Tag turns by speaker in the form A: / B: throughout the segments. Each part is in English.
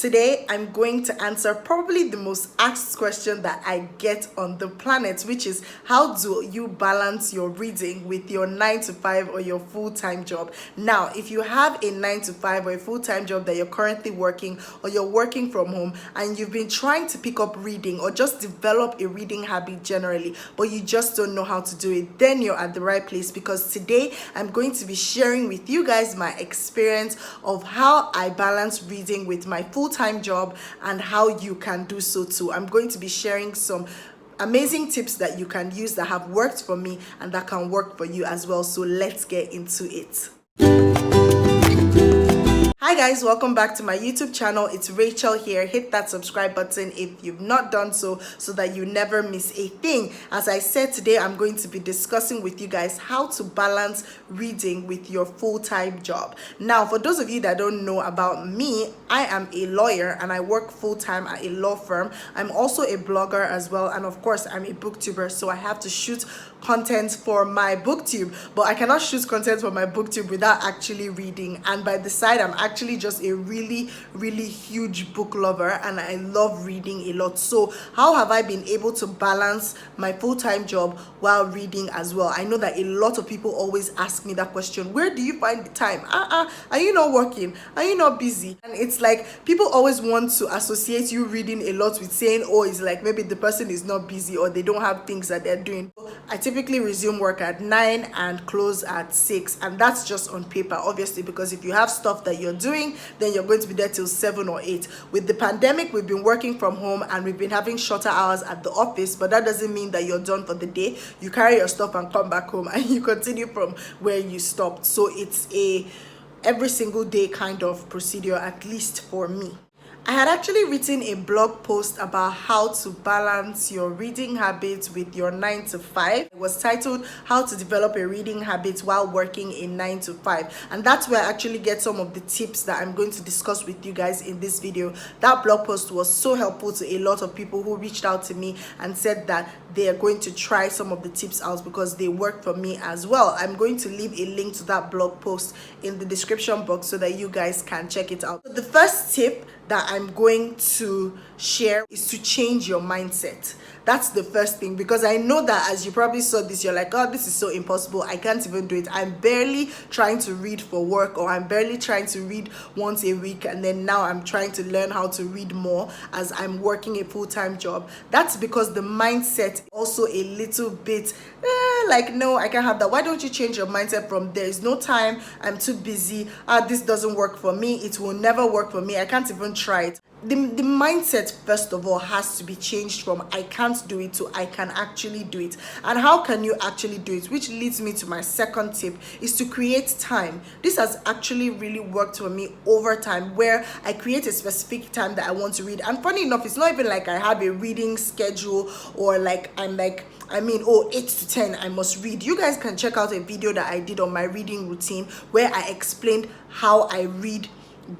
A: Today, I'm going to answer probably the most asked question that I get on the planet, which is how do you balance your reading with your 9 to 5 or your full-time job? Now, if you have a 9 to 5 or a full-time job that you're currently working or you're working from home and you've been trying to pick up reading or just develop a reading habit generally, but you just don't know how to do it, then you're at the right place, because today I'm going to be sharing with you guys my experience of how I balance reading with my full-time job and how you can do so too. I'm going to be sharing some amazing tips that you can use that have worked for me and that can work for you as well. So let's get into it. Hi guys, welcome back to my YouTube channel. It's Rachel here. Hit that subscribe button if you've not done so that you never miss a thing. As I said, today I'm going to be discussing with you guys how to balance reading with your full-time job. Now, for those of you that don't know about me, I am a lawyer and I work full-time at a law firm. I'm also a blogger as well, and of course I'm a booktuber, so I have to shoot content for my booktube, but I cannot shoot content for my booktube without actually reading. And by the side, I'm actually just a really huge book lover and I love reading a lot. So how have I been able to balance my full-time job while reading as well? I know that a lot of people always ask me that question: where do you find the time? Are you not working? Are you not busy? And it's like people always want to associate you reading a lot with saying, oh, it's like maybe the person is not busy or they don't have things that they're doing. I typically resume work at 9 and close at 6, and that's just on paper, obviously, because if you have stuff that you're doing, then you're going to be there till 7 or 8. With the pandemic, we've been working from home and we've been having shorter hours at the office, but that doesn't mean that you're done for the day. You carry your stuff and come back home and you continue from where you stopped. So it's a every single day kind of procedure, at least for me. I had actually written a blog post about how to balance your reading habits with your 9 to 5. It was titled How to Develop a Reading Habit While Working a 9 to 5. And that's where I actually get some of the tips that I'm going to discuss with you guys in this video. That blog post was so helpful to a lot of people who reached out to me and said that they are going to try some of the tips out because they work for me as well. I'm going to leave a link to that blog post in the description box so that you guys can check it out. So the first tip that I'm going to share is to change your mindset. That's the first thing, because I know that as you probably saw this, you're like, oh, this is so impossible, I can't even do it. I'm barely trying to read for work, or I'm barely trying to read once a week, and then now I'm trying to learn how to read more as I'm working a full-time job. That's because the mindset also a little bit like, no, I can't have that. Why don't you change your mindset from there is no time, I'm too busy, this doesn't work for me, it will never work for me, I can't even try it. The mindset, first of all, has to be changed from I can't do it to I can actually do it. And how can you actually do it? Which leads me to my second tip, is to create time. This has actually really worked for me over time, where I create a specific time that I want to read. And funny enough, it's not even like I have a reading schedule or like I'm like, oh, 8 to 10 I must read. You guys can check out a video that I did on my reading routine where I explained how I read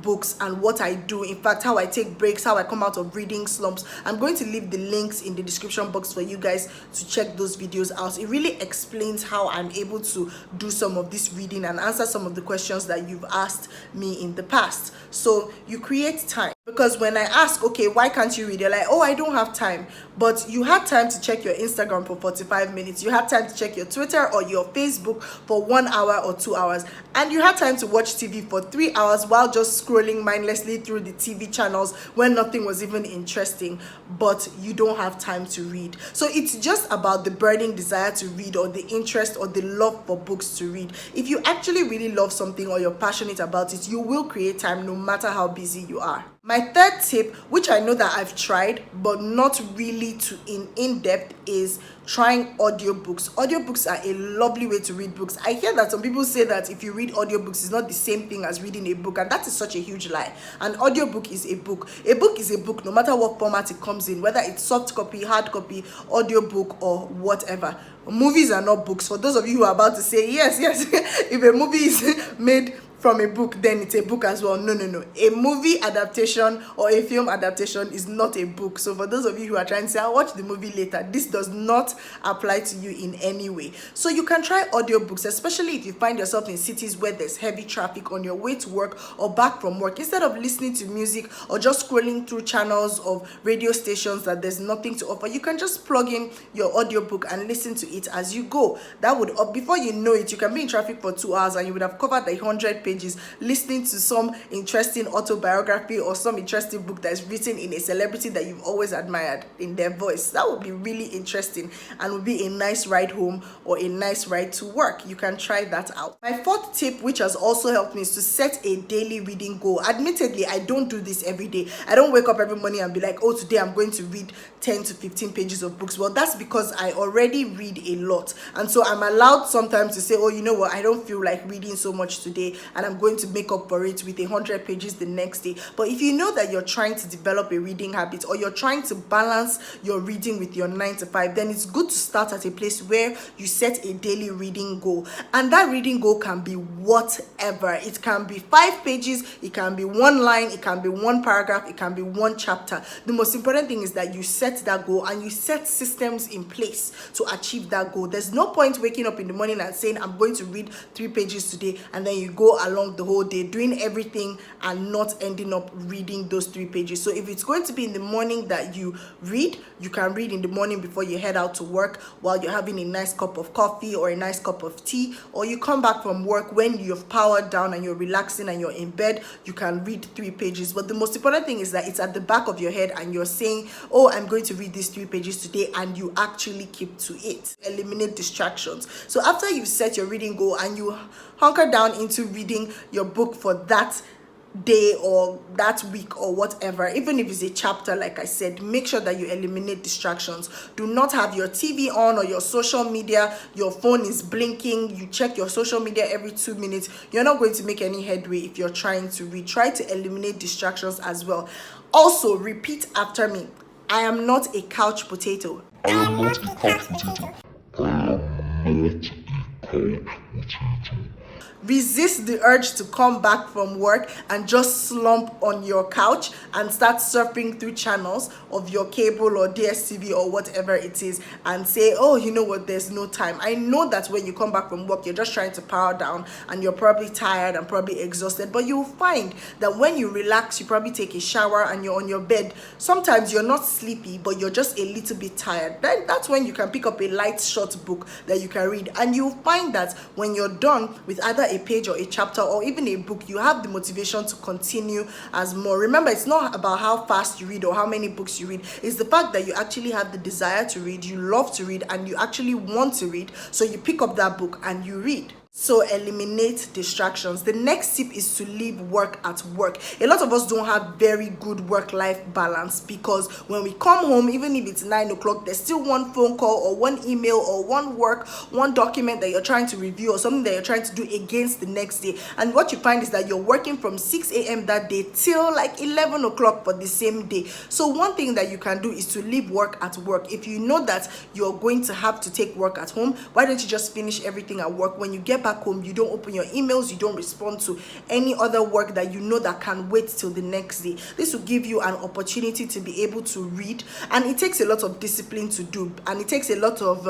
A: books and what I do, in fact how I take breaks, how I come out of reading slumps. I'm going to leave the links in the description box for you guys to check those videos out. It really explains how I'm able to do some of this reading and answer some of the questions that you've asked me in the past. So you create time, because when I ask, okay, why can't you read, you're like, oh, I don't have time. But you had time to check your Instagram for 45 minutes, you had time to check your Twitter or your Facebook for 1 hour or 2 hours, and you had time to watch TV for 3 hours while just scrolling mindlessly through the TV channels when nothing was even interesting, but you don't have time to read. So it's just about the burning desire to read, or the interest or the love for books to read. If you actually really love something or you're passionate about it, you will create time no matter how busy you are. My third tip, which I know that I've tried but not really to in depth, is trying audiobooks. Audiobooks are a lovely way to read books. I hear that some people say that if you read audiobooks, it's not the same thing as reading a book, and that is such a huge lie. An audiobook is a book. A book is a book no matter what format it comes in, whether it's soft copy, hard copy, audiobook, or whatever. Movies are not books. For those of you who are about to say yes, if a movie is made from a book, then it's a book as well. No, no, no. A movie adaptation or a film adaptation is not a book. So for those of you who are trying to say, I'll watch the movie later, this does not apply to you in any way. So you can try audiobooks, especially if you find yourself in cities where there's heavy traffic on your way to work or back from work. Instead of listening to music or just scrolling through channels of radio stations that there's nothing to offer, you can just plug in your audiobook and listen to it as you go. That would, before you know it, you can be in traffic for 2 hours and you would have covered 100 pages listening to some interesting autobiography or some interesting book that is written in a celebrity that you've always admired in their voice. That would be really interesting and would be a nice ride home or a nice ride to work. You can try that out. My fourth tip, which has also helped me, is to set a daily reading goal. Admittedly, I don't do this every day. I don't wake up every morning and be like, oh, today I'm going to read 10 to 15 pages of books. Well, that's because I already read a lot, and so I'm allowed sometimes to say, oh, you know what, I don't feel like reading so much today, and I'm going to make up for it with 100 pages the next day. But if you know that you're trying to develop a reading habit, or you're trying to balance your reading with your 9 to 5, then it's good to start at a place where you set a daily reading goal. And that reading goal can be whatever. It can be 5 pages, it can be 1 line, it can be 1 paragraph, it can be 1 chapter. The most important thing is that you set that goal and you set systems in place to achieve that goal. There's no point waking up in the morning and saying, I'm going to read 3 pages today, and then you go along the whole day doing everything and not ending up reading those 3 pages. So if it's going to be in the morning that you read, you can read in the morning before you head out to work while you're having a nice cup of coffee or a nice cup of tea, or you come back from work when you've powered down and you're relaxing and you're in bed, you can read 3 pages. But the most important thing is that it's at the back of your head and you're saying, oh, I'm going to read these 3 pages today, and you actually keep to it. Eliminate distractions. So after you've set your reading goal and you hunker down into reading your book for that day or that week or whatever, even if it's a chapter, like I said, make sure that you eliminate distractions. Do not have your TV on or your social media, your phone is blinking, you check your social media every 2 minutes. You're not going to make any headway if you're trying to read. Try to eliminate distractions as well. Also, repeat after me. I am not a couch potato.
B: I am not a couch potato. I am not a couch potato.
A: Resist the urge to come back from work and just slump on your couch and start surfing through channels of your cable or DSTV or whatever it is and say, oh, you know what, there's no time. I know that when you come back from work, you're just trying to power down and you're probably tired and probably exhausted, but you'll find that when you relax, you probably take a shower and you're on your bed. Sometimes you're not sleepy, but you're just a little bit tired. Then that's when you can pick up a light short book that you can read, and you'll find that when you're done with either a page or a chapter or even a book, you have the motivation to continue as more. Remember, it's not about how fast you read or how many books you read. It's the fact that you actually have the desire to read, you love to read, and you actually want to read, so you pick up that book and you read. So eliminate distractions. The next tip is to leave work at work. A lot of us don't have very good work-life balance because when we come home, even if it's 9 o'clock, there's still one phone call or one email or one work, one document that you're trying to review or something that you're trying to do against the next day. And what you find is that you're working from 6 a.m. that day till like 11 o'clock for the same day. So one thing that you can do is to leave work at work. If you know that you're going to have to take work at home, why don't you just finish everything at work? When you get back home, you don't open your emails, you don't respond to any other work that you know that can wait till the next day. This will give you an opportunity to be able to read, and it takes a lot of discipline to do, and it takes a lot of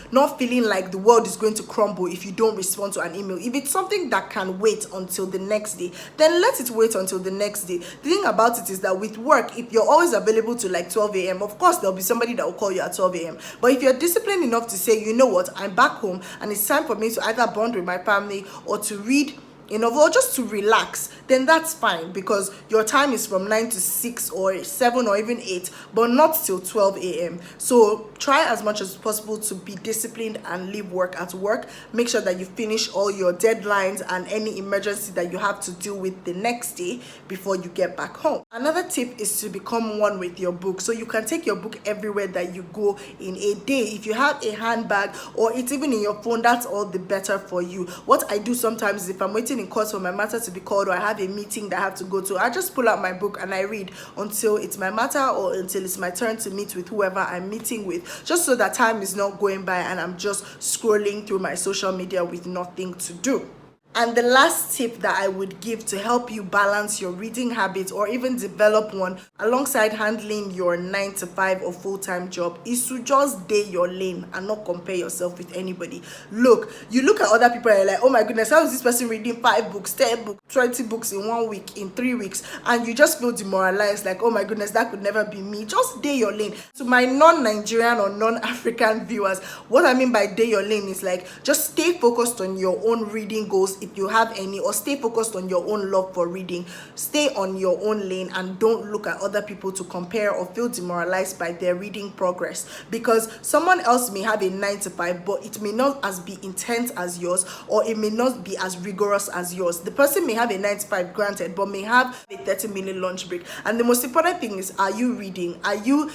A: not feeling like the world is going to crumble if you don't respond to an email. If it's something that can wait until the next day, then let it wait until the next day. The thing about it is that with work, if you're always available to like 12 a.m., of course there'll be somebody that will call you at 12 a.m. But if you're disciplined enough to say, you know what, I'm back home and it's time for me to either bond with my family or to read or just to relax, then that's fine, because your time is from 9 to 6 or 7 or even 8, but not till 12 a.m. So try as much as possible to be disciplined and leave work at work. Make sure that you finish all your deadlines and any emergency that you have to deal with the next day before you get back home. Another tip is to become one with your book. So you can take your book everywhere that you go in a day. If you have a handbag or it's even in your phone, that's all the better for you. What I do sometimes is if I'm waiting in court for my matter to be called or I have a meeting that I have to go to, I just pull out my book and I read until it's my matter or until it's my turn to meet with whoever I'm meeting with, just so that time is not going by and I'm just scrolling through my social media with nothing to do. And the last tip that I would give to help you balance your reading habits or even develop one alongside handling your 9 to 5 or full-time job is to just stay your lane and not compare yourself with anybody. Look, you look at other people and you're like, oh my goodness, how is this person reading 5 books, 10 books, 20 books in 1 week, in 3 weeks, and you just feel demoralized, like, oh my goodness, that could never be me. Just stay your lane. To my non-Nigerian or non-African viewers, what I mean by stay your lane is like, just stay focused on your own reading goals if you have any, or stay focused on your own love for reading. Stay on your own lane and don't look at other people to compare or feel demoralized by their reading progress, because someone else may have a 9 to 5 but it may not as be intense as yours, or it may not be as rigorous as yours. The person may have a 9 to 5, granted, but may have a 30-minute lunch break. And the most important thing is, are you reading? Are you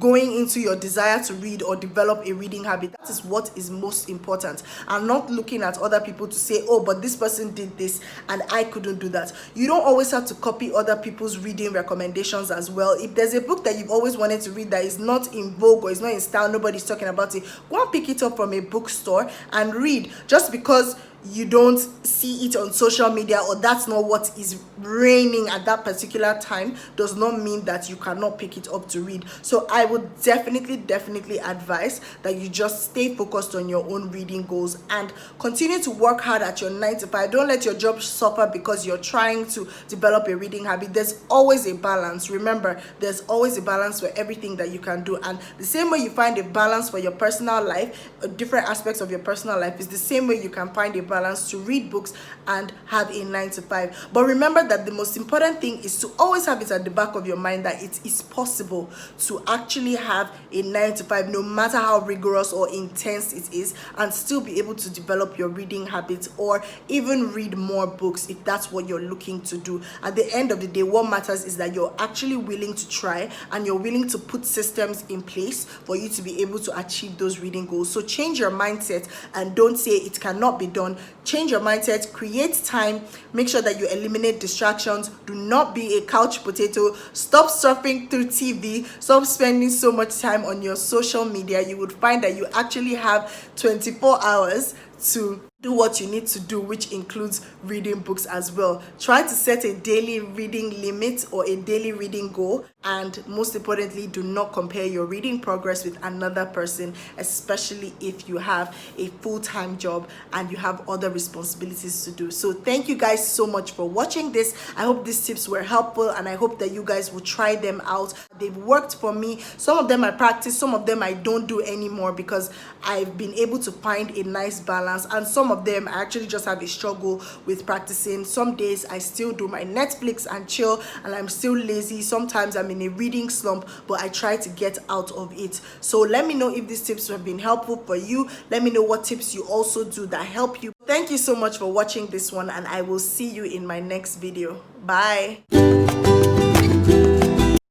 A: going into your desire to read or develop a reading habit? That is what is most important, and not looking at other people to say, oh, but this person did this and I couldn't do that. You don't always have to copy other people's reading recommendations as well. If there's a book that you've always wanted to read that is not in vogue or is not in style, nobody's talking about it, go and pick it up from a bookstore and read. Just because you don't see it on social media or that's not what is reigning at that particular time does not mean that you cannot pick it up to read. So I would definitely advise that you just stay focused on your own reading goals and continue to work hard at your 9 to 5. Don't let your job suffer because you're trying to develop a reading habit. There's always a balance. Remember, there's always a balance for everything that you can do, and the same way you find a balance for your personal life, different aspects of your personal life, is the same way you can find a balance to read books and have a 9 to 5. But remember that the most important thing is to always have it at the back of your mind that it is possible to actually have a 9 to 5, no matter how rigorous or intense it is, and still be able to develop your reading habits or even read more books if that's what you're looking to do. At the end of the day, what matters is that you're actually willing to try and you're willing to put systems in place for you to be able to achieve those reading goals. So change your mindset and don't say it cannot be done. Change your mindset, create time, make sure that you eliminate distractions. Do not be a couch potato. Stop surfing through TV. Stop spending so much time on your social media. You would find that you actually have 24 hours to do what you need to do, which includes reading books as well. Try to set a daily reading limit or a daily reading goal, and most importantly, do not compare your reading progress with another person, especially if you have a full-time job and you have other responsibilities to do. So thank you guys so much for watching this. I hope these tips were helpful and I hope that you guys will try them out. They've worked for me. Some of them I practice, some of them I don't do anymore because I've been able to find a nice balance, and some of them I actually just have a struggle with practicing. Some days I still do my Netflix and chill and I'm still lazy. Sometimes I'm in a reading slump, but I try to get out of it. So let me know if these tips have been helpful for you. Let me know what tips you also do that help you. Thank you so much for watching this one, and I will see you in my next video. Bye.